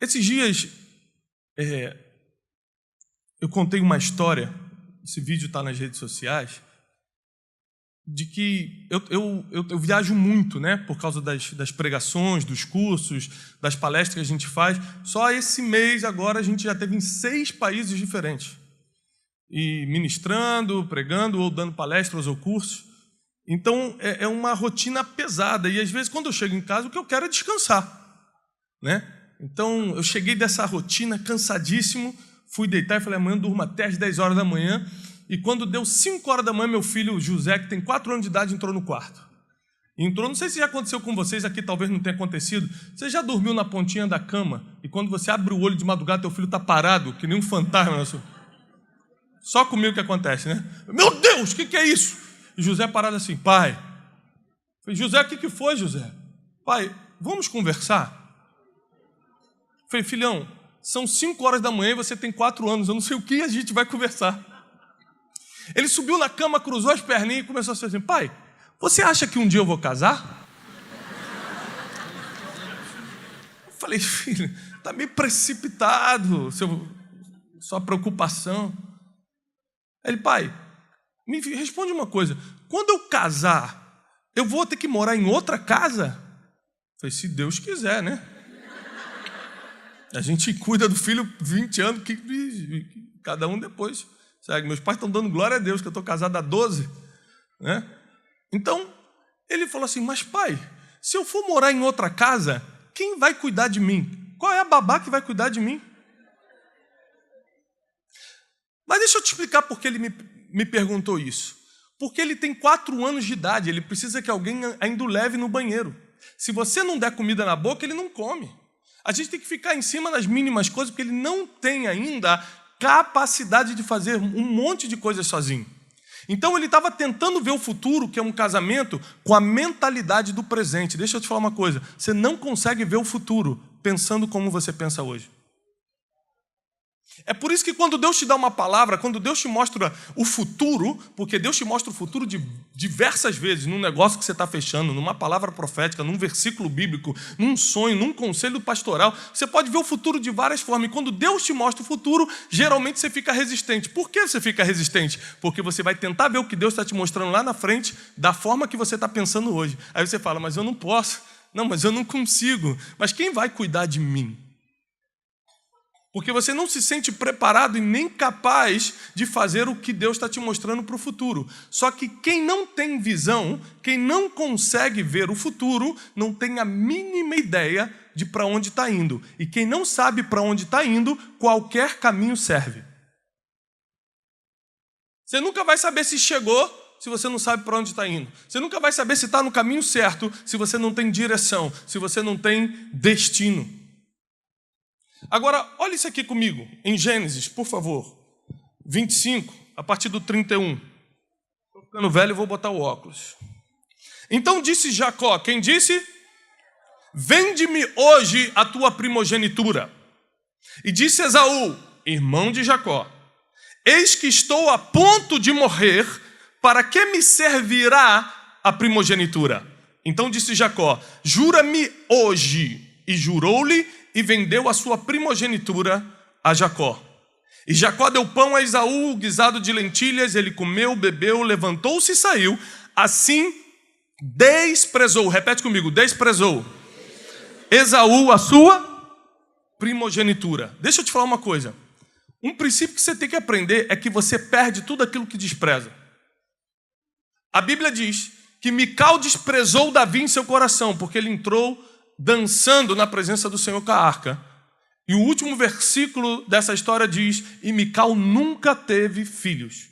Esses dias, eu contei uma história, esse vídeo está nas redes sociais, de que eu viajo muito, né, por causa das pregações, dos cursos, das palestras que a gente faz. Só esse mês agora a gente já teve em 6 países diferentes. E ministrando, pregando ou dando palestras ou cursos. Então é uma rotina pesada. E às vezes quando eu chego em casa o que eu quero é descansar, né? Então eu cheguei dessa rotina cansadíssimo, fui deitar e falei, amanhã eu durmo até às 10 horas da manhã. E quando deu 5 horas da manhã, meu filho José, que tem 4 anos de idade, entrou no quarto. Entrou, não sei se já aconteceu com vocês, aqui talvez não tenha acontecido. Você já dormiu na pontinha da cama e quando você abre o olho de madrugada, teu filho está parado, que nem um fantasma. Só comigo que acontece, né? Meu Deus, o que é isso? E José parado assim, pai. Eu falei, José, o que foi, José? Pai, vamos conversar? Eu falei, filhão, são 5 horas da manhã e você tem 4 anos, eu não sei o que a gente vai conversar. Ele subiu na cama, cruzou as perninhas e começou a dizer assim, pai, você acha que um dia eu vou casar? Eu falei, filho, está meio precipitado, sua preocupação. Ele, pai, me responde uma coisa, quando eu casar, eu vou ter que morar em outra casa? Eu falei, se Deus quiser, né? A gente cuida do filho 20 anos, que cada um depois. Sabe? Meus pais estão dando glória a Deus, que eu estou casado há 12. Né? Então, ele falou assim, mas pai, se eu for morar em outra casa, quem vai cuidar de mim? Qual é a babá que vai cuidar de mim? Mas deixa eu te explicar por que ele me perguntou isso. Porque ele tem 4 anos de idade, ele precisa que alguém ainda o leve no banheiro. Se você não der comida na boca, ele não come. A gente tem que ficar em cima das mínimas coisas, porque ele não tem ainda capacidade de fazer um monte de coisas sozinho. Então ele estava tentando ver o futuro, que é um casamento, com a mentalidade do presente. Deixa eu te falar uma coisa, você não consegue ver o futuro pensando como você pensa hoje. É por isso que quando Deus te dá uma palavra, quando Deus te mostra o futuro, porque Deus te mostra o futuro de diversas vezes, num negócio que você está fechando, numa palavra profética, num versículo bíblico, num sonho, num conselho pastoral, você pode ver o futuro de várias formas. E quando Deus te mostra o futuro, geralmente você fica resistente. Por que você fica resistente? Porque você vai tentar ver o que Deus está te mostrando lá na frente, da forma que você está pensando hoje. Aí você fala, mas eu não posso. Não, mas eu não consigo. Mas quem vai cuidar de mim? Porque você não se sente preparado e nem capaz de fazer o que Deus está te mostrando para o futuro. Só que quem não tem visão, quem não consegue ver o futuro, não tem a mínima ideia de para onde está indo. E quem não sabe para onde está indo, qualquer caminho serve. Você nunca vai saber se chegou, se você não sabe para onde está indo. Você nunca vai saber se está no caminho certo, se você não tem direção, se você não tem destino. Agora, olha isso aqui comigo, em Gênesis, por favor, 25, a partir do 31. Estou ficando velho e vou botar o óculos. Então disse Jacó, quem disse? Vende-me hoje a tua primogenitura. E disse Esaú, irmão de Jacó, eis que estou a ponto de morrer, para que me servirá a primogenitura? Então disse Jacó, jura-me hoje. E jurou-lhe, e vendeu a sua primogenitura a Jacó. E Jacó deu pão a Esaú, guisado de lentilhas, ele comeu, bebeu, levantou-se e saiu. Assim desprezou, repete comigo, desprezou Esaú a sua primogenitura. Deixa eu te falar uma coisa. Um princípio que você tem que aprender é que você perde tudo aquilo que despreza. A Bíblia diz que Mical desprezou Davi em seu coração, porque ele entrou dançando na presença do Senhor com a arca. E o último versículo dessa história diz, e Mical nunca teve filhos.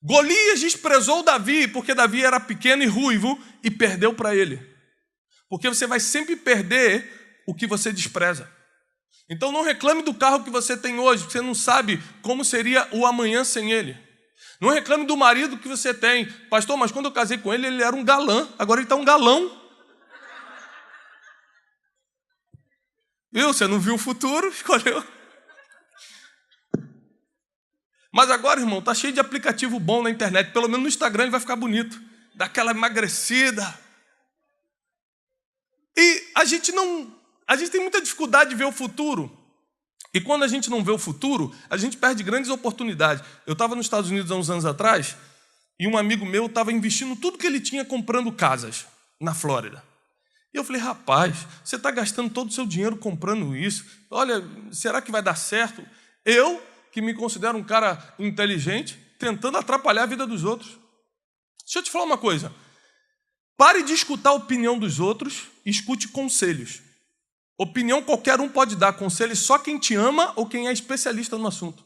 Golias desprezou Davi, porque Davi era pequeno e ruivo, e perdeu para ele. Porque você vai sempre perder o que você despreza. Então não reclame do carro que você tem hoje, porque você não sabe como seria o amanhã sem ele. Não reclame do marido que você tem. Pastor, mas quando eu casei com ele, ele era um galã, agora ele está um galão. Viu? Você não viu o futuro, escolheu. Mas agora, irmão, tá cheio de aplicativo bom na internet. Pelo menos no Instagram ele vai ficar bonito. Dá aquela emagrecida. E a gente não a gente tem muita dificuldade de ver o futuro. E quando a gente não vê o futuro, a gente perde grandes oportunidades. Eu estava nos Estados Unidos há uns anos atrás e um amigo meu estava investindo tudo que ele tinha comprando casas na Flórida. E eu falei, rapaz, você está gastando todo o seu dinheiro comprando isso. Olha, será que vai dar certo? Eu, que me considero um cara inteligente, tentando atrapalhar a vida dos outros. Deixa eu te falar uma coisa. Pare de escutar a opinião dos outros e escute conselhos. Opinião qualquer um pode dar, conselho só quem te ama ou quem é especialista no assunto.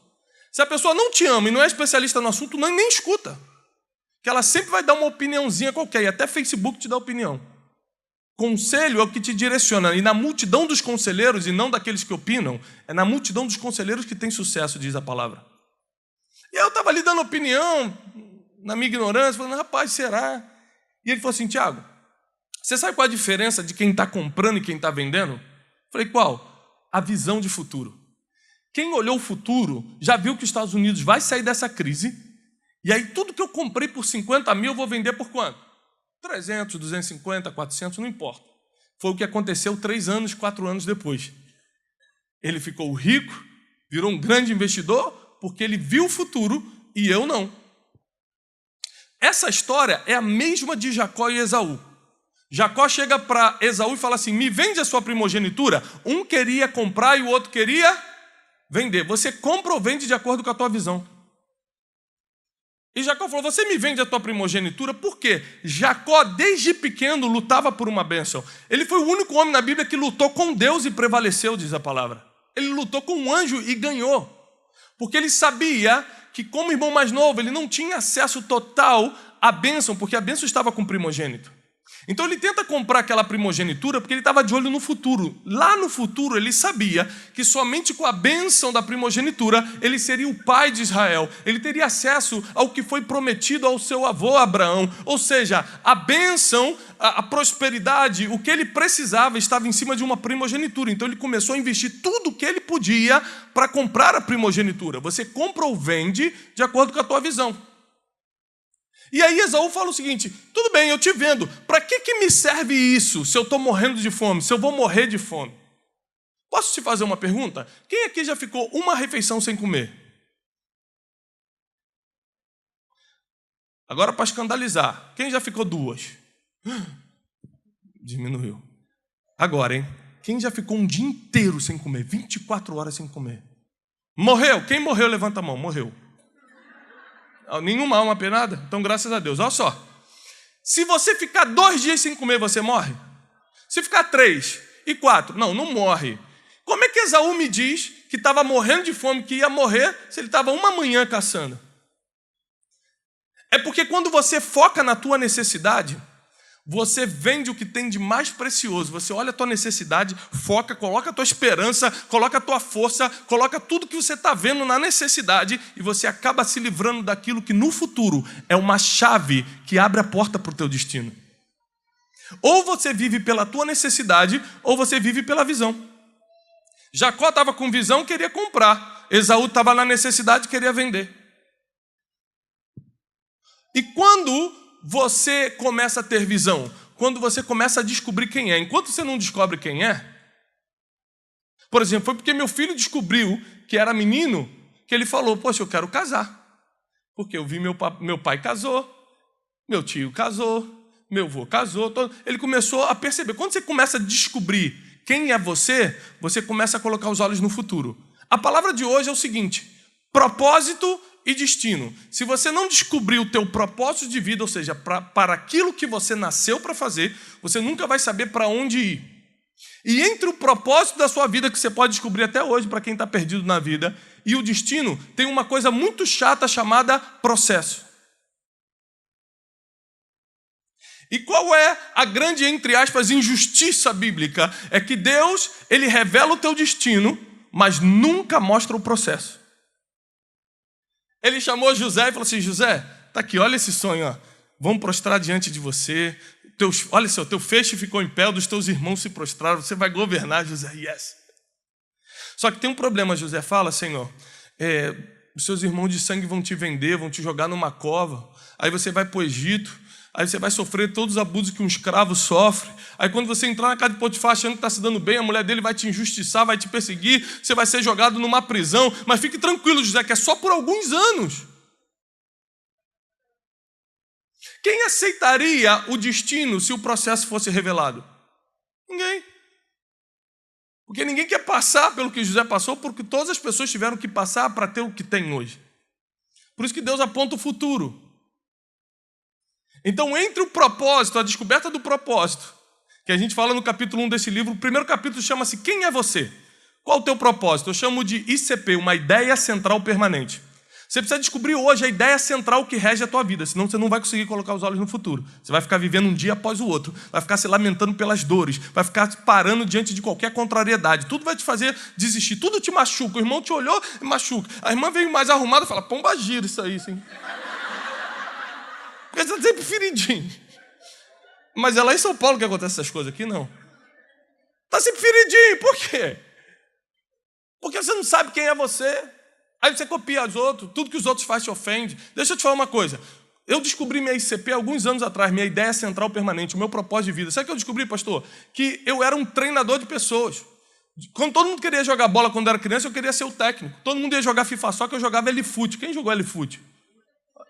Se a pessoa não te ama e não é especialista no assunto, nem escuta. Que ela sempre vai dar uma opiniãozinha qualquer, e até Facebook te dá opinião. Conselho é o que te direciona, e na multidão dos conselheiros, e não daqueles que opinam, é na multidão dos conselheiros que tem sucesso, diz a palavra. E aí eu estava ali dando opinião, na minha ignorância, falando, rapaz, será? E ele falou assim, Tiago, você sabe qual a diferença de quem está comprando e quem está vendendo? Falei, qual? A visão de futuro. Quem olhou o futuro já viu que os Estados Unidos vai sair dessa crise, e aí tudo que eu comprei por 50 mil eu vou vender por quanto? 300, 250, 400, não importa. Foi o que aconteceu 3 anos, 4 anos depois. Ele ficou rico, virou um grande investidor, porque ele viu o futuro e eu não. Essa história é a mesma de Jacó e Esaú. Jacó chega para Esaú e fala assim, me vende a sua primogenitura. Um queria comprar e o outro queria vender. Você compra ou vende de acordo com a tua visão. E Jacó falou, você me vende a tua primogenitura? Por quê? Jacó, desde pequeno, lutava por uma bênção. Ele foi o único homem na Bíblia que lutou com Deus e prevaleceu, diz a palavra. Ele lutou com um anjo e ganhou. Porque ele sabia que, como irmão mais novo, ele não tinha acesso total à bênção, porque a bênção estava com o primogênito. Então ele tenta comprar aquela primogenitura porque ele estava de olho no futuro. Lá no futuro ele sabia que somente com a bênção da primogenitura ele seria o pai de Israel. Ele teria acesso ao que foi prometido ao seu avô Abraão. Ou seja, a bênção, a prosperidade, o que ele precisava estava em cima de uma primogenitura. Então ele começou a investir tudo o que ele podia para comprar a primogenitura. Você compra ou vende de acordo com a tua visão. E aí Esaú fala o seguinte, tudo bem, eu te vendo, para que me serve isso se eu estou morrendo de fome, se eu vou morrer de fome? Posso te fazer uma pergunta? Quem aqui já ficou uma refeição sem comer? Agora para escandalizar, quem já ficou 2? Diminuiu. Agora, hein? Quem já ficou um dia inteiro sem comer, 24 horas sem comer? Morreu? Quem morreu, levanta a mão, morreu. Nenhuma alma penada? Então, graças a Deus. Olha só. Se você ficar 2 dias sem comer, você morre? Se ficar 3 e 4, não morre. Como é que Esaú me diz que estava morrendo de fome, que ia morrer, se ele estava uma manhã caçando? É porque quando você foca na tua necessidade, você vende o que tem de mais precioso. Você olha a tua necessidade, foca, coloca a tua esperança, coloca a tua força, coloca tudo que você está vendo na necessidade e você acaba se livrando daquilo que no futuro é uma chave que abre a porta para o teu destino. Ou você vive pela tua necessidade, ou você vive pela visão. Jacó estava com visão, queria comprar. Esaú estava na necessidade, queria vender. E quando você começa a ter visão, quando você começa a descobrir quem é. Enquanto você não descobre quem é, por exemplo, foi porque meu filho descobriu que era menino, que ele falou, poxa, eu quero casar. Porque eu vi meu pai casou, meu tio casou, meu avô casou. Ele começou a perceber. Quando você começa a descobrir quem é você, você começa a colocar os olhos no futuro. A palavra de hoje é o seguinte, propósito e destino. Se você não descobrir o teu propósito de vida, ou seja, para aquilo que você nasceu para fazer, você nunca vai saber para onde ir. E entre o propósito da sua vida, que você pode descobrir até hoje para quem está perdido na vida, e o destino, tem uma coisa muito chata chamada processo. E qual é a grande, entre aspas, injustiça bíblica? É que Deus, ele revela o teu destino, mas nunca mostra o processo. Ele chamou José e falou assim, José, tá aqui, olha esse sonho, ó. Vamos prostrar diante de você. Olha só, teu feixe ficou em pé, dos teus irmãos se prostraram, você vai governar, José, yes. Só que tem um problema, José fala, Senhor, os seus irmãos de sangue vão te vender, vão te jogar numa cova, aí você vai para o Egito, Aí você vai sofrer todos os abusos que um escravo sofre. Aí quando você entrar na casa de Potifar achando que está se dando bem, a mulher dele vai te injustiçar, vai te perseguir, você vai ser jogado numa prisão. Mas fique tranquilo, José, que é só por alguns anos. Quem aceitaria o destino se o processo fosse revelado? Ninguém. Porque ninguém quer passar pelo que José passou, porque todas as pessoas tiveram que passar para ter o que tem hoje. Por isso que Deus aponta o futuro. Então, entre o propósito, a descoberta do propósito, que a gente fala no capítulo 1 desse livro, o primeiro capítulo chama-se Quem é você? Qual o teu propósito? Eu chamo de ICP, uma ideia central permanente. Você precisa descobrir hoje a ideia central que rege a tua vida, senão você não vai conseguir colocar os olhos no futuro. Você vai ficar vivendo um dia após o outro, vai ficar se lamentando pelas dores, vai ficar parando diante de qualquer contrariedade. Tudo vai te fazer desistir, tudo te machuca. O irmão te olhou e machuca. A irmã veio mais arrumada e fala, pomba gira isso aí, sim. Porque você está sempre feridinho. Mas é lá em São Paulo que acontece essas coisas, aqui não. Está sempre feridinho, por quê? Porque você não sabe quem é você. Aí você copia os outros, tudo que os outros fazem te ofende. Deixa eu te falar uma coisa. Eu descobri minha ICP alguns anos atrás, minha ideia central permanente, o meu propósito de vida. Sabe o que eu descobri, pastor? Que eu era um treinador de pessoas. Quando todo mundo queria jogar bola quando era criança, eu queria ser o técnico. Todo mundo ia jogar FIFA só que eu jogava L-Foot. Quem jogou L-Foot?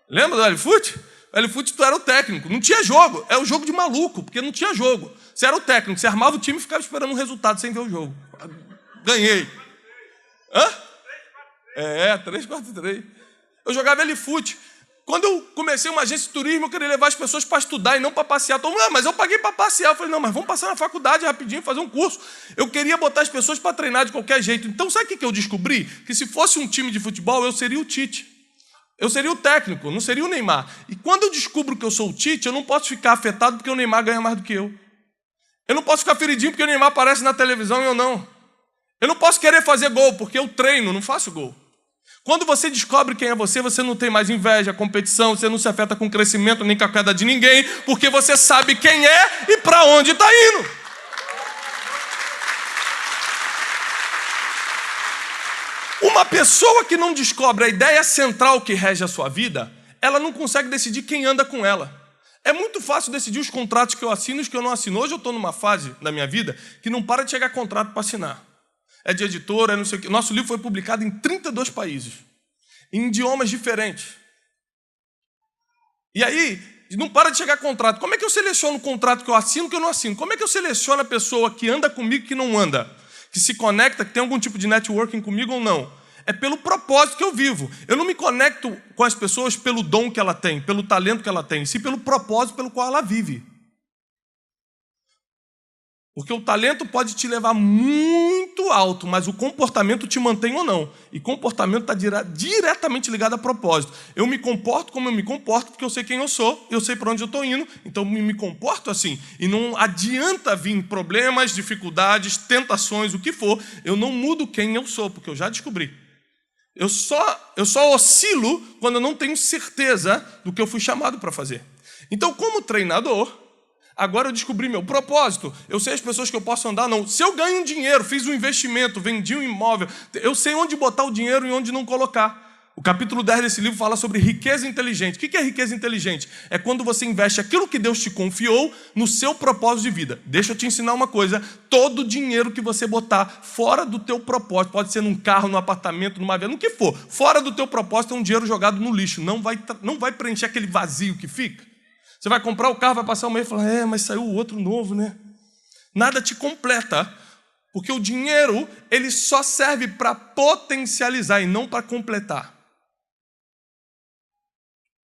Lembra do L-Foot? O L-Foot tu era o técnico. Não tinha jogo. É o jogo de maluco, porque não tinha jogo. Você era o técnico, você armava o time e ficava esperando um resultado sem ver o jogo. Ganhei. Hã? 3-4-3. Eu jogava L-Foot. Quando eu comecei uma agência de turismo, eu queria levar as pessoas para estudar e não para passear. Todo mundo, mas eu paguei para passear. Eu falei, não, mas vamos passar na faculdade rapidinho, fazer um curso. Eu queria botar as pessoas para treinar de qualquer jeito. Então, sabe o que eu descobri? Que se fosse um time de futebol, eu seria o Tite. Eu seria o técnico, não seria o Neymar. E quando eu descubro que eu sou o Tite, eu não posso ficar afetado porque o Neymar ganha mais do que eu. Eu não posso ficar feridinho porque o Neymar aparece na televisão e eu não. Eu não posso querer fazer gol porque eu treino, não faço gol. Quando você descobre quem é você, você não tem mais inveja, competição, você não se afeta com o crescimento nem com a queda de ninguém, porque você sabe quem é e para onde está indo. Uma pessoa que não descobre a ideia central que rege a sua vida, ela não consegue decidir quem anda com ela. É muito fácil decidir os contratos que eu assino e os que eu não assino. Hoje eu estou numa fase da minha vida que não para de chegar contrato para assinar. É de editora, é não sei o quê. Nosso livro foi publicado em 32 países, em idiomas diferentes. E aí, não para de chegar contrato. Como é que eu seleciono o contrato que eu assino e que eu não assino? Como é que eu seleciono a pessoa que anda comigo e que não anda? Que se conecta, que tem algum tipo de networking comigo ou não? É pelo propósito que eu vivo. Eu não me conecto com as pessoas pelo dom que ela tem, pelo talento que ela tem, sim pelo propósito pelo qual ela vive. Porque o talento pode te levar muito alto, mas o comportamento te mantém ou não. E comportamento está diretamente ligado a propósito. Eu me comporto como eu me comporto porque eu sei quem eu sou, eu sei para onde eu estou indo, então me comporto assim. E não adianta vir problemas, dificuldades, tentações, o que for, eu não mudo quem eu sou, porque eu já descobri. Eu só oscilo quando eu não tenho certeza do que eu fui chamado para fazer. Então, como treinador, agora eu descobri meu propósito. Eu sei as pessoas que eu posso andar, não. Se eu ganho um dinheiro, fiz um investimento, vendi um imóvel, eu sei onde botar o dinheiro e onde não colocar. O capítulo 10 desse livro fala sobre riqueza inteligente. O que é riqueza inteligente? É quando você investe aquilo que Deus te confiou no seu propósito de vida. Deixa eu te ensinar uma coisa. Todo dinheiro que você botar fora do teu propósito, pode ser num carro, num apartamento, numa viagem, no que for, fora do teu propósito é um dinheiro jogado no lixo. Não vai preencher aquele vazio que fica. Você vai comprar o carro, vai passar um mês e falar, mas saiu o outro novo, né? Nada te completa, porque o dinheiro ele só serve para potencializar e não para completar.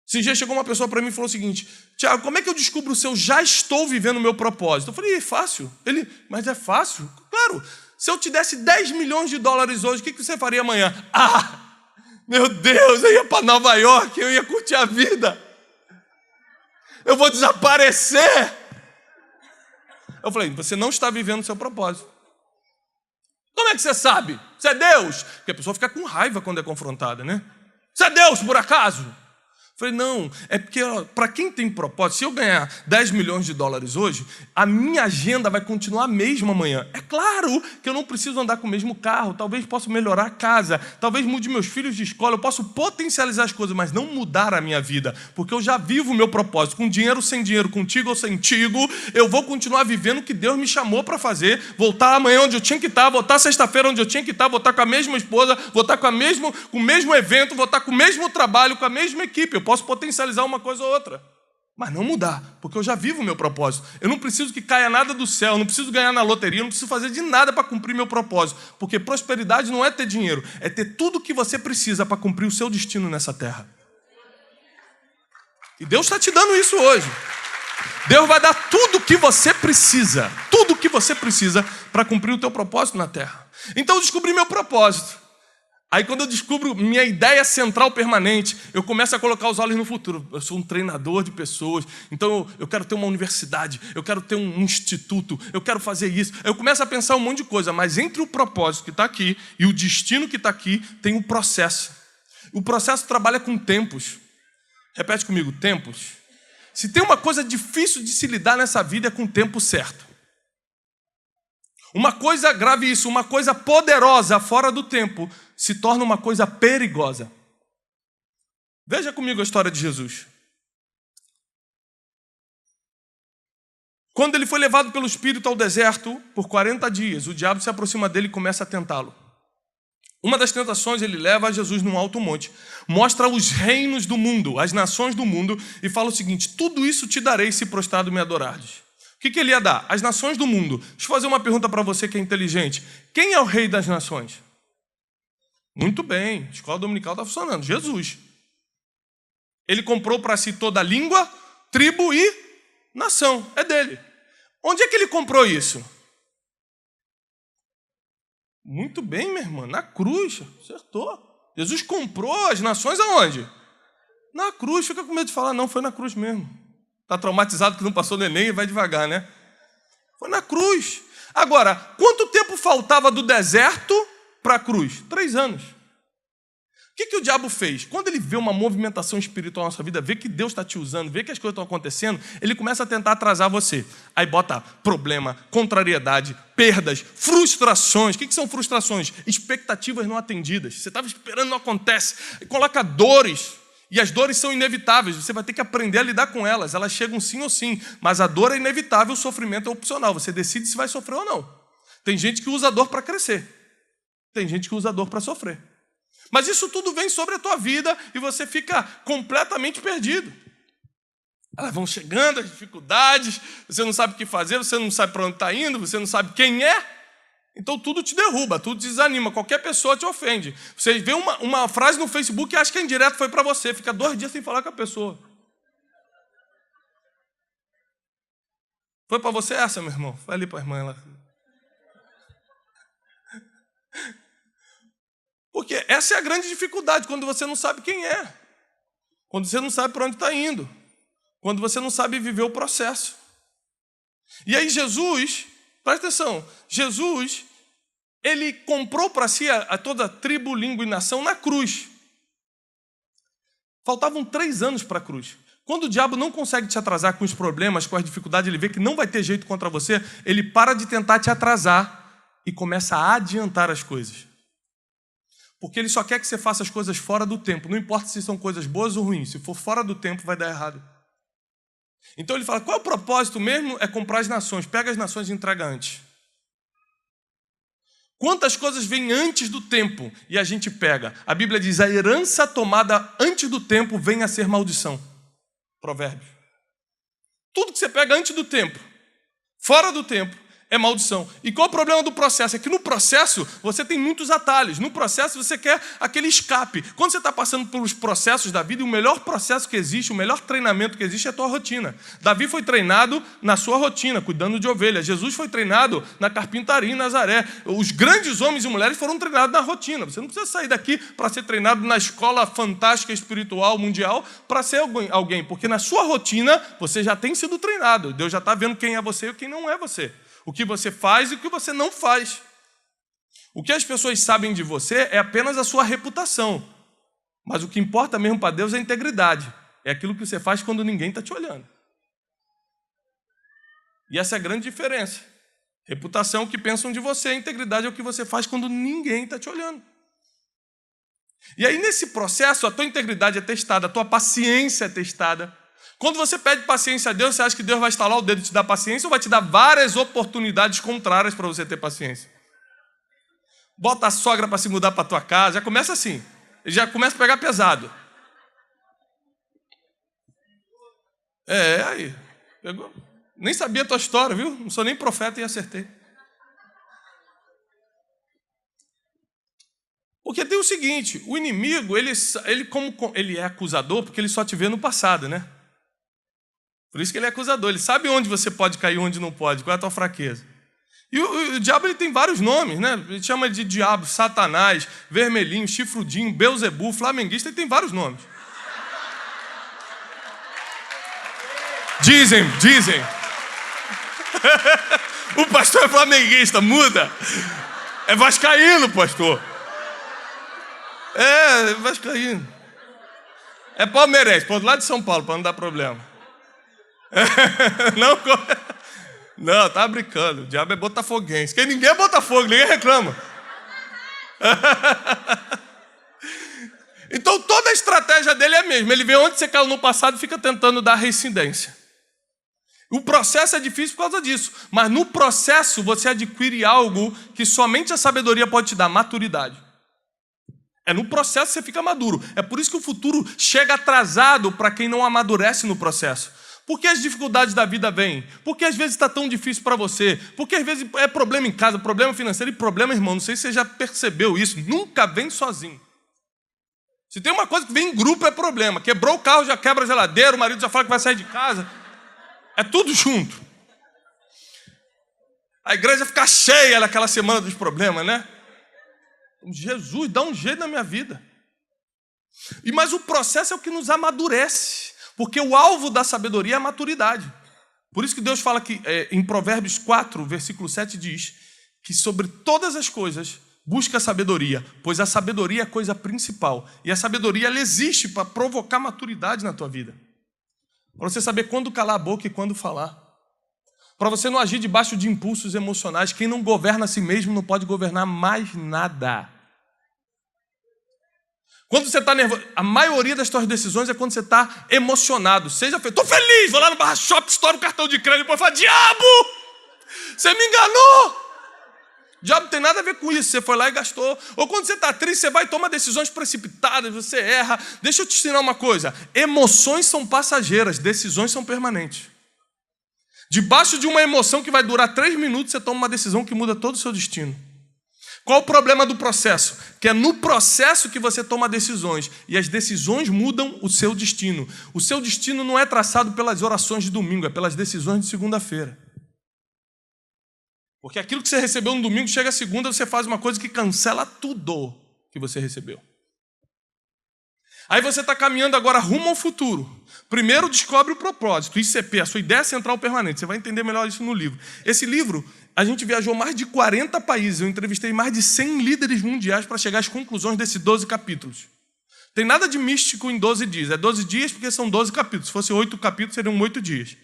Esse dia chegou uma pessoa para mim e falou o seguinte, Tiago, como é que eu descubro se eu já estou vivendo o meu propósito? Eu falei, é fácil. Ele, mas é fácil? Claro, se eu te desse 10 milhões de dólares hoje, o que você faria amanhã? Meu Deus, eu ia para Nova York, eu ia curtir a vida. Eu vou desaparecer. Eu falei, você não está vivendo o seu propósito. Como é que você sabe? Você é Deus? Porque a pessoa fica com raiva quando é confrontada, né? Você é Deus, por acaso? Falei, não, é porque para quem tem propósito, se eu ganhar 10 milhões de dólares hoje, a minha agenda vai continuar a mesma amanhã. É claro que eu não preciso andar com o mesmo carro, talvez possa melhorar a casa, talvez mude meus filhos de escola, eu posso potencializar as coisas, mas não mudar a minha vida, porque eu já vivo o meu propósito, com dinheiro ou sem dinheiro, contigo ou sem tigo, eu vou continuar vivendo o que Deus me chamou para fazer, voltar amanhã onde eu tinha que estar, voltar sexta-feira onde eu tinha que estar, voltar com a mesma esposa, voltar com o mesmo evento, voltar com o mesmo trabalho, com a mesma equipe. Eu posso potencializar uma coisa ou outra, mas não mudar, porque eu já vivo o meu propósito. Eu não preciso que caia nada do céu, eu não preciso ganhar na loteria, eu não preciso fazer de nada para cumprir meu propósito, porque prosperidade não é ter dinheiro, é ter tudo o que você precisa para cumprir o seu destino nessa terra. E Deus está te dando isso hoje. Deus vai dar tudo o que você precisa para cumprir o teu propósito na terra. Então eu descobri meu propósito. Aí quando eu descubro minha ideia central permanente, eu começo a colocar os olhos no futuro. Eu sou um treinador de pessoas, então eu quero ter uma universidade, eu quero ter um instituto, eu quero fazer isso. Eu começo a pensar um monte de coisa, mas entre o propósito que está aqui e o destino que está aqui, tem um processo. O processo trabalha com tempos. Repete comigo, tempos. Se tem uma coisa difícil de se lidar nessa vida é com o tempo certo. Uma coisa, grave isso, uma coisa poderosa fora do tempo se torna uma coisa perigosa. Veja comigo a história de Jesus. Quando ele foi levado pelo Espírito ao deserto por 40 dias, o diabo se aproxima dele e começa a tentá-lo. Uma das tentações ele leva a Jesus num alto monte, mostra os reinos do mundo, as nações do mundo e fala o seguinte: tudo isso te darei se prostrado me adorares. O que ele ia dar? As nações do mundo. Deixa eu fazer uma pergunta para você que é inteligente. Quem é o rei das nações? Muito bem, a escola dominical está funcionando. Jesus. Ele comprou para si toda a língua, tribo e nação. É dele. Onde é que ele comprou isso? Muito bem, minha irmã. Na cruz. Acertou. Jesus comprou as nações aonde? Na cruz. Fica com medo de falar, não, foi na cruz mesmo. Está traumatizado que não passou no Enem e vai devagar, né? Foi na cruz. Agora, quanto tempo faltava do deserto para a cruz? 3 anos. O que o diabo fez? Quando ele vê uma movimentação espiritual na sua vida, vê que Deus está te usando, vê que as coisas estão acontecendo, ele começa a tentar atrasar você. Aí bota problema, contrariedade, perdas, frustrações. O que são frustrações? Expectativas não atendidas. Você estava esperando, não acontece. Aí coloca dores. E as dores são inevitáveis, você vai ter que aprender a lidar com elas. Elas chegam sim ou sim, mas a dor é inevitável, o sofrimento é opcional. Você decide se vai sofrer ou não. Tem gente que usa a dor para crescer. Tem gente que usa a dor para sofrer. Mas isso tudo vem sobre a tua vida e você fica completamente perdido. Elas vão chegando, as dificuldades, você não sabe o que fazer, você não sabe para onde está indo, você não sabe quem é. Então tudo te derruba, tudo te desanima, qualquer pessoa te ofende. Você vê uma frase no Facebook e acha que é indireto, foi para você, fica 2 dias sem falar com a pessoa. Foi para você essa, meu irmão? Vai ali para a irmã. Ela... Porque essa é a grande dificuldade, quando você não sabe quem é. Quando você não sabe para onde está indo. Quando você não sabe viver o processo. E aí Jesus... Presta atenção, Jesus, ele comprou para si a toda a tribo, língua e nação na cruz. Faltavam 3 anos para a cruz. Quando o diabo não consegue te atrasar com os problemas, com as dificuldades, ele vê que não vai ter jeito contra você, ele para de tentar te atrasar e começa a adiantar as coisas. Porque ele só quer que você faça as coisas fora do tempo, não importa se são coisas boas ou ruins, se for fora do tempo vai dar errado. Então ele fala, qual é o propósito mesmo? É comprar as nações. Pega as nações e entrega antes. Quantas coisas vêm antes do tempo e a gente pega? A Bíblia diz, a herança tomada antes do tempo vem a ser maldição. Provérbios. Tudo que você pega antes do tempo, fora do tempo, é maldição. E qual é o problema do processo? É que no processo você tem muitos atalhos. No processo você quer aquele escape. Quando você está passando pelos processos da vida, o melhor processo que existe, o melhor treinamento que existe é a tua rotina. Davi foi treinado na sua rotina, cuidando de ovelhas. Jesus foi treinado na carpintaria em Nazaré. Os grandes homens e mulheres foram treinados na rotina. Você não precisa sair daqui para ser treinado na escola fantástica espiritual mundial para ser alguém, porque na sua rotina você já tem sido treinado. Deus já está vendo quem é você e quem não é você. O que você faz e o que você não faz. O que as pessoas sabem de você é apenas a sua reputação. Mas o que importa mesmo para Deus é a integridade. é aquilo que você faz quando ninguém está te olhando. E essa é a grande diferença. Reputação é o que pensam de você, a integridade é o que você faz quando ninguém está te olhando. E aí, nesse processo, a tua integridade é testada, a tua paciência é testada. Quando você pede paciência a Deus, você acha que Deus vai estalar o dedo e te dar paciência ou vai te dar várias oportunidades contrárias para você ter paciência? Bota a sogra para se mudar para tua casa, já começa assim, já começa a pegar pesado. Aí, pegou. Nem sabia a tua história, viu? Não sou nem profeta e acertei. Porque tem o seguinte, o inimigo, ele é acusador porque ele só te vê no passado, né? Por isso que ele é acusador, ele sabe onde você pode cair e onde não pode, qual é a tua fraqueza. E o diabo ele tem vários nomes, né? Ele chama de diabo, Satanás, vermelhinho, chifrudinho, Beuzebu, flamenguista, ele tem vários nomes. Dizem. O pastor é flamenguista, muda. É vascaíno, pastor. É vascaíno. É palmeirense, por lá de São Paulo, para não dar problema. Não, tá brincando. O diabo é botafoguense. Porque ninguém é Botafogo, ninguém reclama. Então toda a estratégia dele é a mesma. Ele vê onde você caiu no passado e fica tentando dar reincidência. O processo é difícil por causa disso. Mas no processo você adquire algo que somente a sabedoria pode te dar, maturidade. É no processo que você fica maduro. É por isso que o futuro chega atrasado para quem não amadurece no processo. Por que as dificuldades da vida vêm? Por que às vezes está tão difícil para você? Porque às vezes é problema em casa, problema financeiro e problema, irmão. Não sei se você já percebeu isso. Nunca vem sozinho. Se tem uma coisa que vem em grupo é problema. Quebrou o carro, já quebra a geladeira, o marido já fala que vai sair de casa. É tudo junto. A igreja fica cheia naquela semana dos problemas, né? Jesus, dá um jeito na minha vida. Mas o processo é o que nos amadurece. Porque o alvo da sabedoria é a maturidade. Por isso que Deus fala que em Provérbios 4, versículo 7 diz que sobre todas as coisas busca a sabedoria, pois a sabedoria é a coisa principal. E a sabedoria ela existe para provocar maturidade na tua vida. Para você saber quando calar a boca e quando falar. Para você não agir debaixo de impulsos emocionais. Quem não governa a si mesmo não pode governar mais nada. Quando você está nervoso, a maioria das suas decisões é quando você está emocionado. Seja feliz, estou feliz, vou lá no Barra Shop, estouro o cartão de crédito, depois falo, diabo, você me enganou. O diabo não tem nada a ver com isso, você foi lá e gastou. Ou quando você está triste, você vai tomar decisões precipitadas, você erra. Deixa eu te ensinar uma coisa, emoções são passageiras, decisões são permanentes. Debaixo de uma emoção que vai durar 3 minutos, você toma uma decisão que muda todo o seu destino. Qual o problema do processo? Que é no processo que você toma decisões. E as decisões mudam o seu destino. O seu destino não é traçado pelas orações de domingo, é pelas decisões de segunda-feira. Porque aquilo que você recebeu no domingo, chega a segunda, você faz uma coisa que cancela tudo que você recebeu. Aí você está caminhando agora rumo ao futuro. Primeiro descobre o propósito, ICP, a sua ideia central permanente. Você vai entender melhor isso no livro. Esse livro, a gente viajou mais de 40 países. Eu entrevistei mais de 100 líderes mundiais para chegar às conclusões desses 12 capítulos. Tem nada de místico em 12 dias. É 12 dias porque são 12 capítulos. Se fosse 8 capítulos, seriam 8 dias.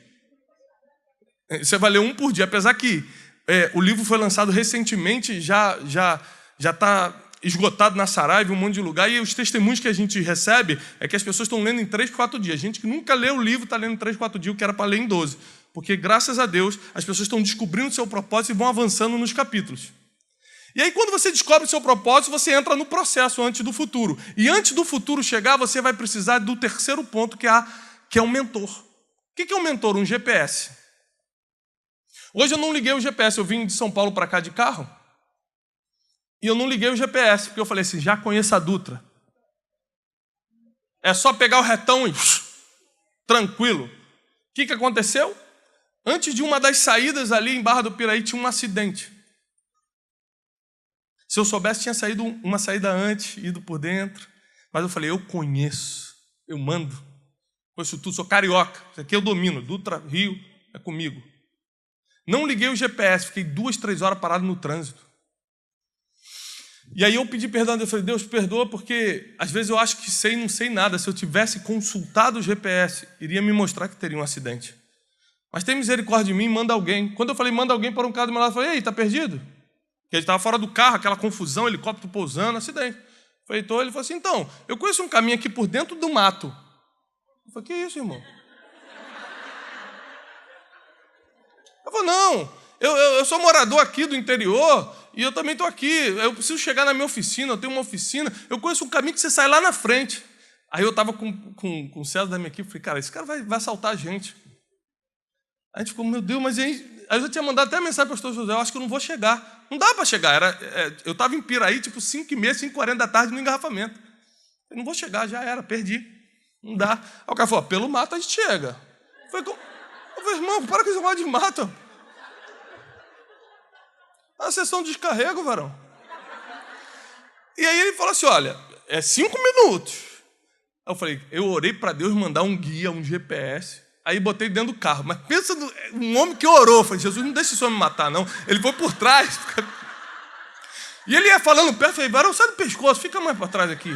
Você vai ler um por dia. Apesar que o livro foi lançado recentemente, já está esgotado na Saraiva, um monte de lugar, e os testemunhos que a gente recebe é que as pessoas estão lendo em 3, 4 dias. Gente que nunca leu o livro está lendo em 3, 4 dias, o que era para ler em 12. Porque, graças a Deus, as pessoas estão descobrindo o seu propósito e vão avançando nos capítulos. E aí, quando você descobre o seu propósito, você entra no processo antes do futuro. E antes do futuro chegar, você vai precisar do terceiro ponto, que é um mentor. O que é um mentor? Um GPS. Hoje eu não liguei o GPS, eu vim de São Paulo para cá de carro, e eu não liguei o GPS, porque eu falei assim, já conheço a Dutra. É só pegar o retão e tranquilo. O que aconteceu? Antes de uma das saídas ali em Barra do Piraí, tinha um acidente. Se eu soubesse, tinha saído uma saída antes, ido por dentro. Mas eu falei, eu conheço, eu mando. Conheço tudo, sou carioca. Isso aqui eu domino, Dutra, Rio, é comigo. Não liguei o GPS, fiquei 2, 3 horas parado no trânsito. E aí eu pedi perdão a Deus, falei, Deus, perdoa, porque às vezes eu acho que sei e não sei nada. Se eu tivesse consultado o GPS, iria me mostrar que teria um acidente. Mas tem misericórdia de mim, manda alguém. Quando eu falei, manda alguém para um carro do meu lado, eu falei, ei, tá perdido? Porque ele estava fora do carro, aquela confusão, helicóptero pousando, acidente. Eu falei, então, ele falou assim, então, eu conheço um caminho aqui por dentro do mato. Eu falei, que isso, irmão? Eu falei, não, eu sou morador aqui do interior e eu também estou aqui. Eu preciso chegar na minha oficina, eu tenho uma oficina. Eu conheço um caminho que você sai lá na frente. Aí eu estava com o César da minha equipe, falei, cara, esse cara vai assaltar a gente. Aí a gente ficou, meu Deus, mas aí eu já tinha mandado até a mensagem para o pastor José, eu acho que eu não vou chegar. Não dá para chegar, eu estava em Piraí, tipo 5h30, 5h40 da tarde no engarrafamento. Eu não vou chegar, já era, perdi. Não dá. Aí o cara falou, pelo mato a gente chega. Eu falei, irmão, para com esse negócio de mato. A sessão de descarrego, varão. E aí ele falou assim, olha, é 5 minutos. Aí eu falei, eu orei para Deus mandar um guia, um GPS. Aí botei dentro do carro. Mas pensa um homem que orou. Eu falei, Jesus, não deixa esse homem me matar, não. Ele foi por trás. E ele ia falando perto. Eu falei, varão, sai do pescoço, fica mais para trás aqui.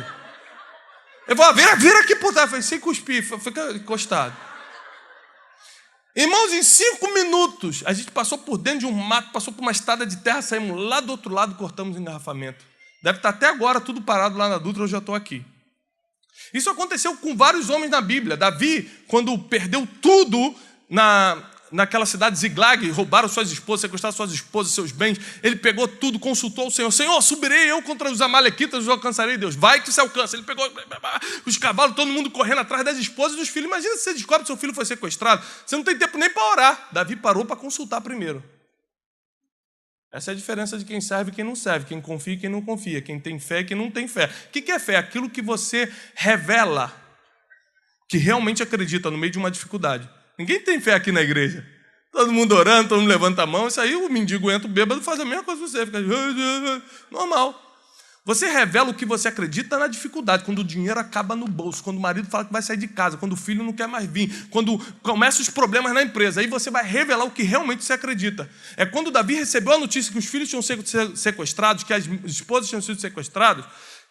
Ele falou, vira aqui por trás. Eu falei, sem cuspir, fica encostado. Irmãos, em 5 minutos, a gente passou por dentro de um mato, passou por uma estrada de terra, saímos lá do outro lado e cortamos o engarrafamento. Deve estar até agora tudo parado lá na Dutra, eu já estou aqui. Isso aconteceu com vários homens na Bíblia. Davi, quando perdeu tudo naquela cidade de Ziglag, roubaram suas esposas, sequestraram suas esposas, seus bens, ele pegou tudo, consultou o Senhor. Senhor, subirei eu contra os amalequitas, os alcançarei, Deus. Vai que você alcança. Ele pegou os cavalos, todo mundo correndo atrás das esposas e dos filhos. Imagina se você descobre que seu filho foi sequestrado. Você não tem tempo nem para orar. Davi parou para consultar primeiro. Essa é a diferença de quem serve e quem não serve, quem confia e quem não confia, quem tem fé e quem não tem fé. O que é fé? Aquilo que você revela, que realmente acredita no meio de uma dificuldade. Ninguém tem fé aqui na igreja. Todo mundo orando, todo mundo levanta a mão, isso aí o mendigo entra, o bêbado faz a mesma coisa que você, fica normal. Você revela o que você acredita na dificuldade, quando o dinheiro acaba no bolso, quando o marido fala que vai sair de casa, quando o filho não quer mais vir, quando começam os problemas na empresa, aí você vai revelar o que realmente você acredita. É quando Davi recebeu a notícia que os filhos tinham sido sequestrados, que as esposas tinham sido sequestradas,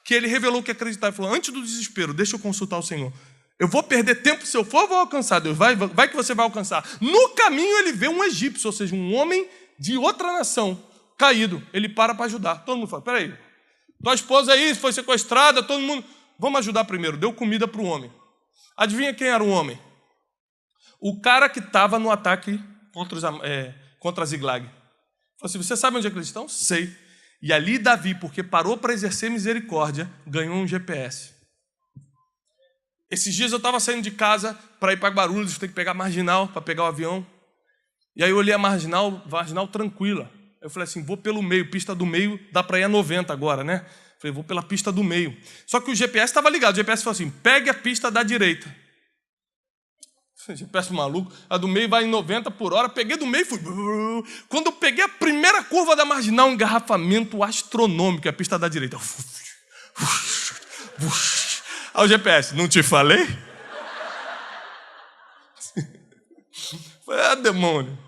que ele revelou o que acreditava. Ele falou, antes do desespero, deixa eu consultar o Senhor. Eu vou perder tempo, se eu for, eu vou alcançar, Deus, vai que você vai alcançar. No caminho ele vê um egípcio, ou seja, um homem de outra nação, caído. Ele para ajudar. Todo mundo fala, peraí, tua esposa aí foi sequestrada, todo mundo... Vamos ajudar primeiro. Deu comida para o homem. Adivinha quem era o homem? O cara que estava no ataque contra Ziglag. Falou assim, você sabe onde é que eles estão? Sei. E ali Davi, porque parou para exercer misericórdia, ganhou um GPS. Esses dias eu estava saindo de casa para ir para Guarulhos, tem que pegar a Marginal para pegar o avião. E aí eu olhei a Marginal tranquila. Eu falei assim, vou pelo meio, pista do meio, dá para ir a 90 agora, né? Falei, vou pela pista do meio. Só que o GPS estava ligado, o GPS falou assim, pegue a pista da direita. GPS maluco, a do meio vai em 90 por hora, peguei do meio e fui. Quando eu peguei a primeira curva da Marginal, um engarrafamento astronômico, a pista da direita. Aí o GPS, não te falei? Falei, demônio.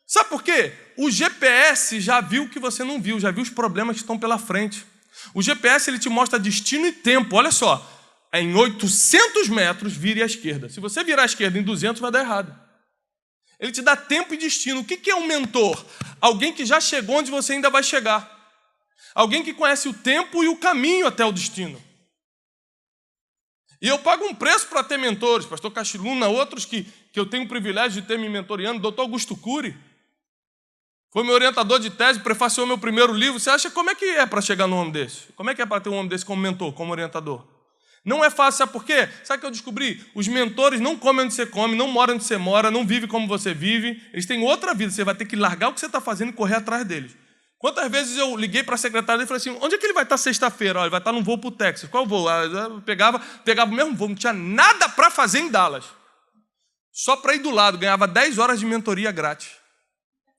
Sabe por quê? O GPS já viu o que você não viu, já viu os problemas que estão pela frente. O GPS ele te mostra destino e tempo. Olha só, em 800 metros, vire à esquerda. Se você virar à esquerda em 200, vai dar errado. Ele te dá tempo e destino. O que é um mentor? Alguém que já chegou onde você ainda vai chegar. Alguém que conhece o tempo e o caminho até o destino. E eu pago um preço para ter mentores. Pastor Cachiluna, outros que eu tenho o privilégio de ter me mentoreando. Doutor Augusto Cury. Foi meu orientador de tese, prefaciou meu primeiro livro. Você acha como é que é para chegar num homem desse? Como é que é para ter um homem desse como mentor, como orientador? Não é fácil, sabe por quê? Sabe o que eu descobri? Os mentores não comem onde você come, não moram onde você mora, não vivem como você vive. Eles têm outra vida. Você vai ter que largar o que você está fazendo e correr atrás deles. Quantas vezes eu liguei para a secretária e falei assim, onde é que ele vai estar sexta-feira? Ele vai estar num voo para o Texas. Qual voo? Eu pegava o mesmo voo, não tinha nada para fazer em Dallas. Só para ir do lado, ganhava 10 horas de mentoria grátis.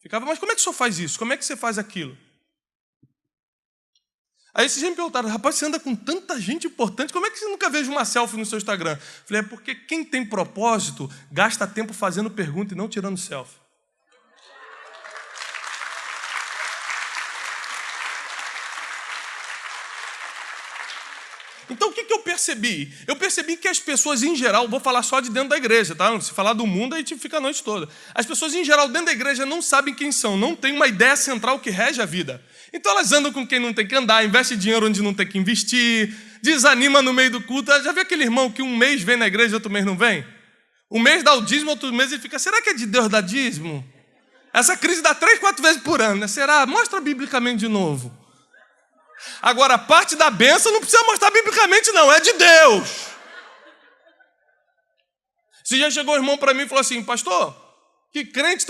Ficava, mas como é que o senhor faz isso? Como é que você faz aquilo? Aí esses gente me perguntaram, rapaz, você anda com tanta gente importante, como é que você nunca vejo uma selfie no seu Instagram? Falei, é porque quem tem propósito gasta tempo fazendo pergunta e não tirando selfie. Então o que eu percebi? Eu percebi que as pessoas em geral, vou falar só de dentro da igreja, tá? Se falar do mundo, aí fica a noite toda. As pessoas em geral dentro da igreja não sabem quem são, não têm uma ideia central que rege a vida. Então elas andam com quem não tem que andar, investem dinheiro onde não tem que investir, desanima no meio do culto. Já viu aquele irmão que um mês vem na igreja e outro mês não vem? Um mês dá o dízimo, outro mês ele fica, será que é de Deus dar dízimo? Essa crise dá 3, 4 vezes por ano, né? Será? Mostra biblicamente de novo. Agora, a parte da bênção não precisa mostrar biblicamente, não, é de Deus. Se já chegou um irmão para mim e falou assim, pastor, que crente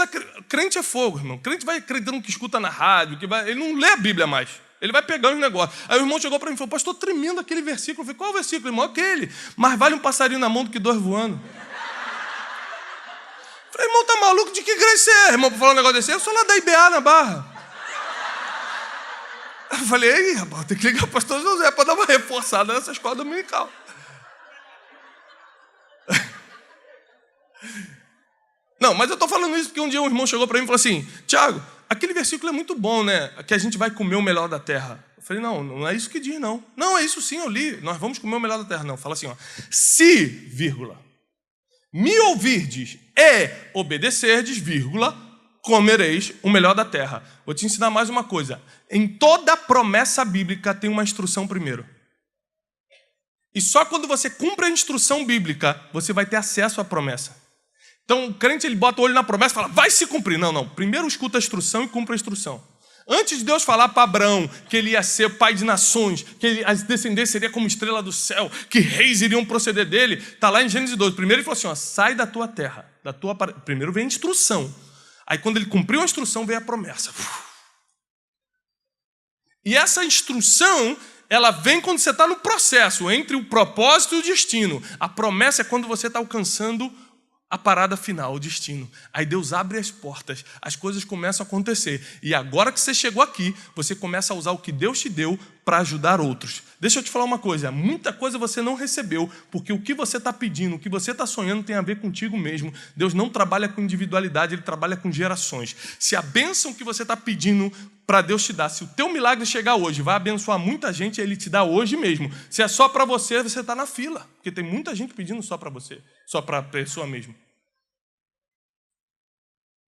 é fogo, irmão. Crente vai acreditando que escuta na rádio, ele não lê a Bíblia mais. Ele vai pegando os negócios. Aí o irmão chegou para mim e falou, pastor, tremendo aquele versículo. Eu falei, qual é o versículo, irmão? Aquele. Mais vale um passarinho na mão do que 2 voando. Eu falei, irmão, tá maluco? De que igreja você é, irmão, para falar um negócio desse? Eu sou lá da IBA, na Barra. Eu falei, ei, rapaz, tem que ligar para o pastor José para dar uma reforçada nessa escola dominical. Não, mas eu estou falando isso porque um dia um irmão chegou para mim e falou assim, Tiago, aquele versículo é muito bom, né? Que a gente vai comer o melhor da terra. Eu falei, não é isso que diz, não. Não, é isso sim, eu li. Nós vamos comer o melhor da terra. Não, fala assim, ó. Se, vírgula, me ouvirdes e obedecerdes, vírgula, comereis o melhor da terra. Vou te ensinar mais uma coisa. Em toda promessa bíblica tem uma instrução primeiro. E só quando você cumpre a instrução bíblica, você vai ter acesso à promessa. Então o crente ele bota o olho na promessa e fala, vai se cumprir. Não. Primeiro escuta a instrução e cumpre a instrução. Antes de Deus falar para Abraão que ele ia ser pai de nações, que a descendência seria como estrela do céu, que reis iriam proceder dele, está lá em Gênesis 12. Primeiro ele falou assim, ó, sai da tua terra. Primeiro vem a instrução. Aí quando ele cumpriu a instrução, veio a promessa. E essa instrução, ela vem quando você está no processo, entre o propósito e o destino. A promessa é quando você está alcançando a parada final, o destino. Aí Deus abre as portas, as coisas começam a acontecer. E agora que você chegou aqui, você começa a usar o que Deus te deu para ajudar outros. Deixa eu te falar uma coisa, muita coisa você não recebeu, porque o que você está pedindo, o que você está sonhando tem a ver contigo mesmo. Deus não trabalha com individualidade, Ele trabalha com gerações. Se a bênção que você está pedindo para Deus te dar, se o teu milagre chegar hoje, vai abençoar muita gente, Ele te dá hoje mesmo. Se é só para você, você está na fila, porque tem muita gente pedindo só para você, só para a pessoa mesmo.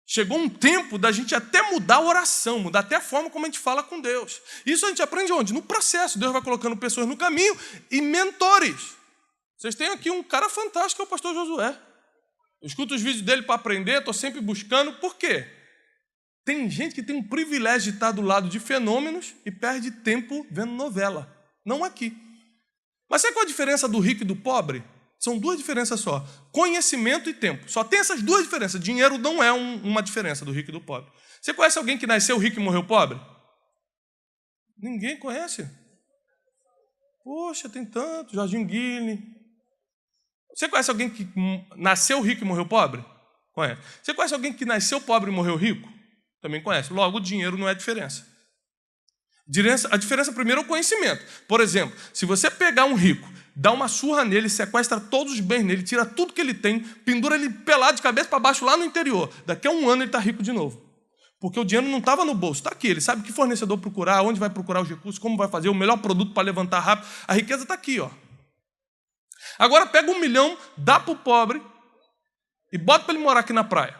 Chegou um tempo da gente até mudar a oração, mudar até a forma como a gente fala com Deus. Isso a gente aprende onde? No processo. Deus vai colocando pessoas no caminho e mentores. Vocês têm aqui um cara fantástico, que é o pastor Josué. Eu escuto os vídeos dele para aprender, estou sempre buscando. Por quê? Tem gente que tem um privilégio de estar do lado de fenômenos e perde tempo vendo novela. Não aqui. Mas sabe qual a diferença do rico e do pobre? São 2 diferenças só. Conhecimento e tempo. Só tem essas 2 diferenças. Dinheiro não é uma diferença do rico e do pobre. Você conhece alguém que nasceu rico e morreu pobre? Ninguém conhece. Poxa, tem tanto. Jorginho Guilherme. Você conhece alguém que nasceu rico e morreu pobre? Conhece. Você conhece alguém que nasceu pobre e morreu rico? Também conhece. Logo, o dinheiro não é a diferença. A diferença primeiro é o conhecimento. Por exemplo, se você pegar um rico, dá uma surra nele, sequestra todos os bens nele, tira tudo que ele tem, pendura ele pelado de cabeça para baixo lá no interior. Daqui a 1 ano ele está rico de novo. Porque o dinheiro não estava no bolso, está aqui. Ele sabe que fornecedor procurar, onde vai procurar os recursos, como vai fazer o melhor produto para levantar rápido. A riqueza está aqui, ó. Agora pega 1 milhão, dá para o pobre e bota para ele morar aqui na praia.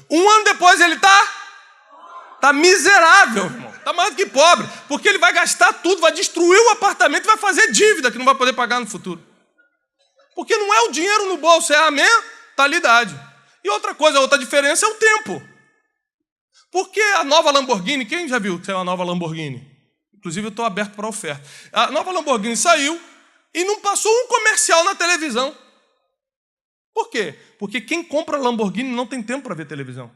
1 ano depois ele está miserável, irmão. Está mais do que pobre, porque ele vai gastar tudo, vai destruir o apartamento e vai fazer dívida que não vai poder pagar no futuro. Porque não é o dinheiro no bolso, é a mentalidade. E outra coisa, outra diferença é o tempo. Porque a nova Lamborghini, quem já viu que saiu a nova Lamborghini? Inclusive eu estou aberto para oferta. A nova Lamborghini saiu e não passou um comercial na televisão. Por quê? Porque quem compra Lamborghini não tem tempo para ver televisão.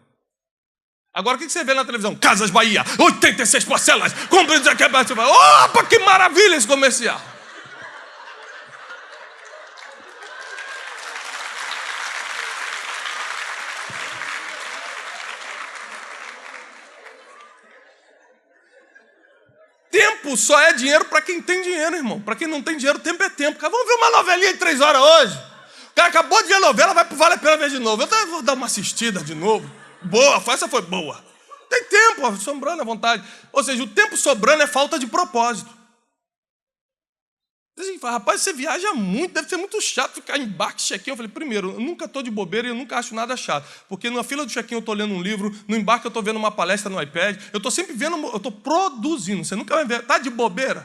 Agora, o que você vê na televisão? Casas Bahia, 86 parcelas, compra isso aqui. Opa, que maravilha esse comercial. Tempo só é dinheiro para quem tem dinheiro, irmão. Para quem não tem dinheiro, tempo é tempo. Cara, vamos ver uma novelinha de 3 horas hoje? O cara acabou de ver a novela, vale a pena ver de novo. Eu vou dar uma assistida de novo. Boa, essa foi boa. tem tempo, sobrando à vontade. Ou seja, o tempo sobrando é falta de propósito. A gente fala, rapaz, você viaja muito, deve ser muito chato ficar em embarque, check-in. Eu falei, primeiro, eu nunca estou de bobeira e eu nunca acho nada chato. Porque na fila do check-in eu estou lendo um livro, no embarque eu estou vendo uma palestra no iPad, eu estou sempre vendo, eu estou produzindo. Você nunca vai ver, está de bobeira?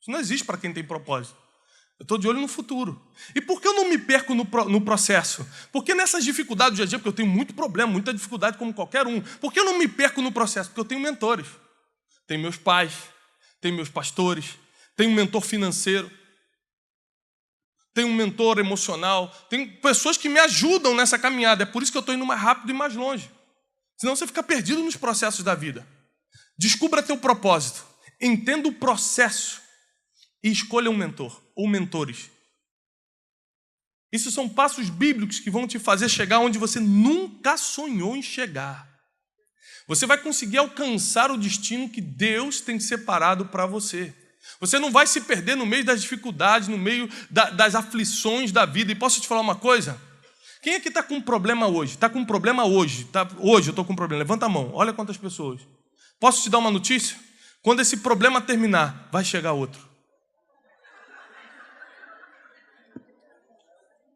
Isso não existe para quem tem propósito. Eu estou de olho no futuro. E por que eu não me perco no processo? Porque nessas dificuldades do dia a dia, porque eu tenho muito problema, muita dificuldade como qualquer um, por que eu não me perco no processo? Porque eu tenho mentores. Tenho meus pais, tenho meus pastores, tenho um mentor financeiro, tenho um mentor emocional, tenho pessoas que me ajudam nessa caminhada. É por isso que eu estou indo mais rápido e mais longe. Senão você fica perdido nos processos da vida. Descubra teu propósito, entenda o processo e escolha um mentor ou mentores. Isso são passos bíblicos que vão te fazer chegar onde você nunca sonhou em chegar. Você vai conseguir alcançar o destino que Deus tem separado para você. Você não vai se perder no meio das dificuldades, no meio das aflições da vida. E posso te falar uma coisa? Quem aqui está com um problema hoje? Está com um problema hoje? Hoje eu estou com um problema. Levanta a mão. Olha quantas pessoas. Posso te dar uma notícia? Quando esse problema terminar, vai chegar outro.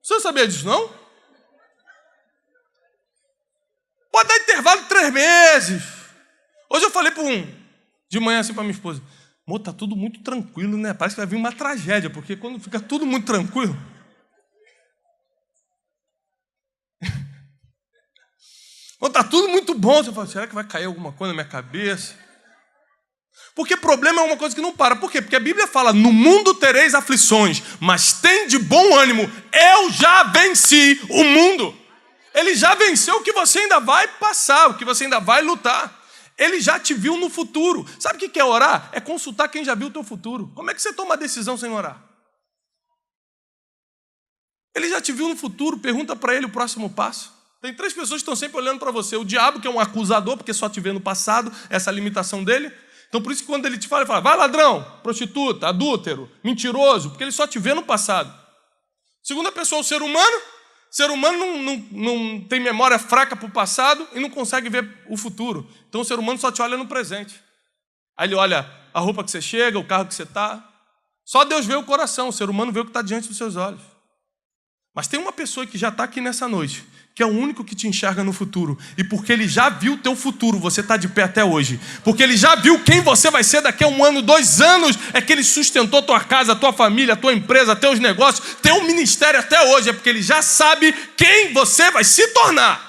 Você sabia disso, não? Pode dar intervalo de 3 meses. Hoje eu falei de manhã assim para minha esposa. Amor, tá tudo muito tranquilo, né? Parece que vai vir uma tragédia, porque quando fica tudo muito tranquilo... Quando tá tudo muito bom, você fala, será que vai cair alguma coisa na minha cabeça? Porque problema é uma coisa que não para. Por quê? Porque a Bíblia fala, no mundo tereis aflições, mas tem de bom ânimo, eu já venci o mundo. Ele já venceu o que você ainda vai passar, o que você ainda vai lutar. Ele já te viu no futuro. Sabe o que é orar? É consultar quem já viu o teu futuro. Como é que você toma a decisão sem orar? Ele já te viu no futuro, pergunta para ele o próximo passo. Tem 3 pessoas que estão sempre olhando para você. O diabo, que é um acusador, porque só te vê no passado, essa é a limitação dele. Então por isso que quando ele te fala, ele fala, vai ladrão, prostituta, adúltero, mentiroso, porque ele só te vê no passado. Segunda pessoa, o ser humano. O ser humano não tem memória fraca para o passado e não consegue ver o futuro. Então o ser humano só te olha no presente. Aí ele olha a roupa que você chega, o carro que você está. Só Deus vê o coração, o ser humano vê o que está diante dos seus olhos. Mas tem uma pessoa que já está aqui nessa noite, que é o único que te enxerga no futuro. E porque ele já viu o teu futuro, você está de pé até hoje. Porque ele já viu quem você vai ser daqui a 1 ano, 2 anos. É que ele sustentou tua casa, tua família, tua empresa, teus negócios, teu ministério até hoje. É porque ele já sabe quem você vai se tornar.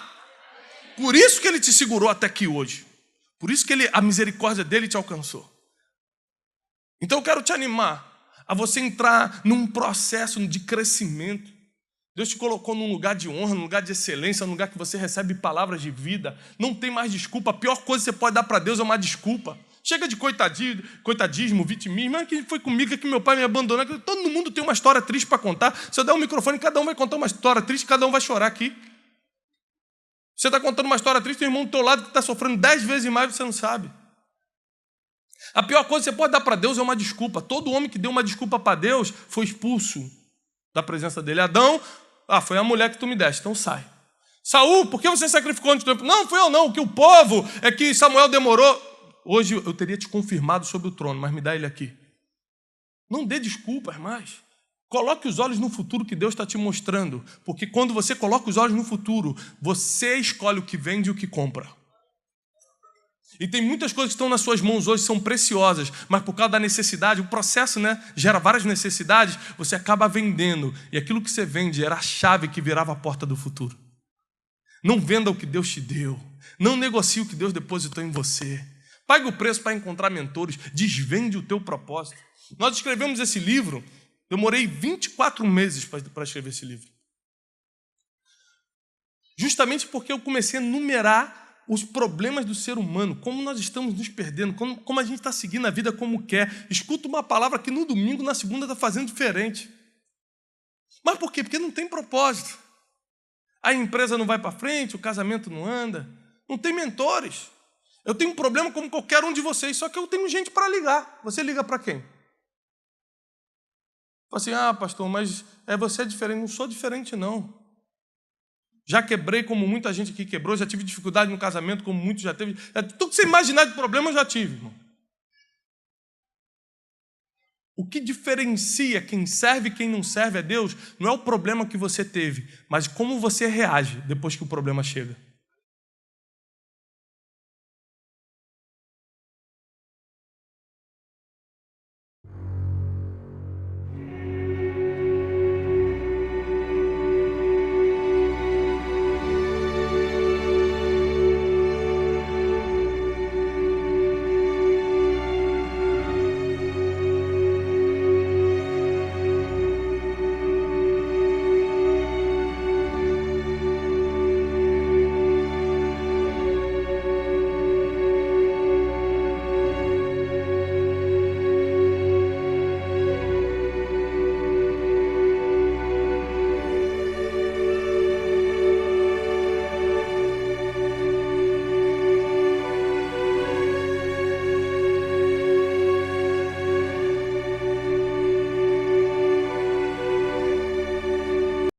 Por isso que ele te segurou até aqui hoje. Por isso que a misericórdia dele te alcançou. Então eu quero te animar a você entrar num processo de crescimento. Deus te colocou num lugar de honra, num lugar de excelência, num lugar que você recebe palavras de vida. Não tem mais desculpa. A pior coisa que você pode dar para Deus é uma desculpa. Chega de coitadismo, vitimismo. Ah, que foi comigo que meu pai me abandonou. Todo mundo tem uma história triste para contar. Se eu der um microfone, cada um vai contar uma história triste, cada um vai chorar aqui. Você está contando uma história triste, tem um irmão do teu lado que está sofrendo 10 vezes mais, você não sabe. A pior coisa que você pode dar para Deus é uma desculpa. Todo homem que deu uma desculpa para Deus foi expulso da presença dele. Adão, foi a mulher que tu me deste, então sai. Saul, por que você sacrificou antes do tempo? Não, fui eu não, que o povo é que Samuel demorou. Hoje eu teria te confirmado sobre o trono, mas me dá ele aqui. Não dê desculpas mais. Coloque os olhos no futuro que Deus está te mostrando, porque quando você coloca os olhos no futuro, você escolhe o que vende e o que compra. E tem muitas coisas que estão nas suas mãos hoje, são preciosas, mas por causa da necessidade, o processo, gera várias necessidades, você acaba vendendo. E aquilo que você vende era a chave que virava a porta do futuro. Não venda o que Deus te deu. Não negocie o que Deus depositou em você. Pague o preço para encontrar mentores. Desvende o teu propósito. Nós escrevemos esse livro, demorei 24 meses para escrever esse livro. Justamente porque eu comecei a numerar os problemas do ser humano, como nós estamos nos perdendo, como a gente está seguindo a vida como quer. Escuta uma palavra que no domingo, na segunda, está fazendo diferente. Mas por quê? Porque não tem propósito. A empresa não vai para frente, o casamento não anda, não tem mentores. Eu tenho um problema como qualquer um de vocês, só que eu tenho gente para ligar. Você liga para quem? Fala assim, pastor, mas você é diferente. Não sou diferente, não. Já quebrei como muita gente aqui quebrou, já tive dificuldade no casamento como muitos já teve. Tudo que você imaginar de problema eu já tive, irmão. O que diferencia quem serve e quem não serve a Deus não é o problema que você teve, mas como você reage depois que o problema chega.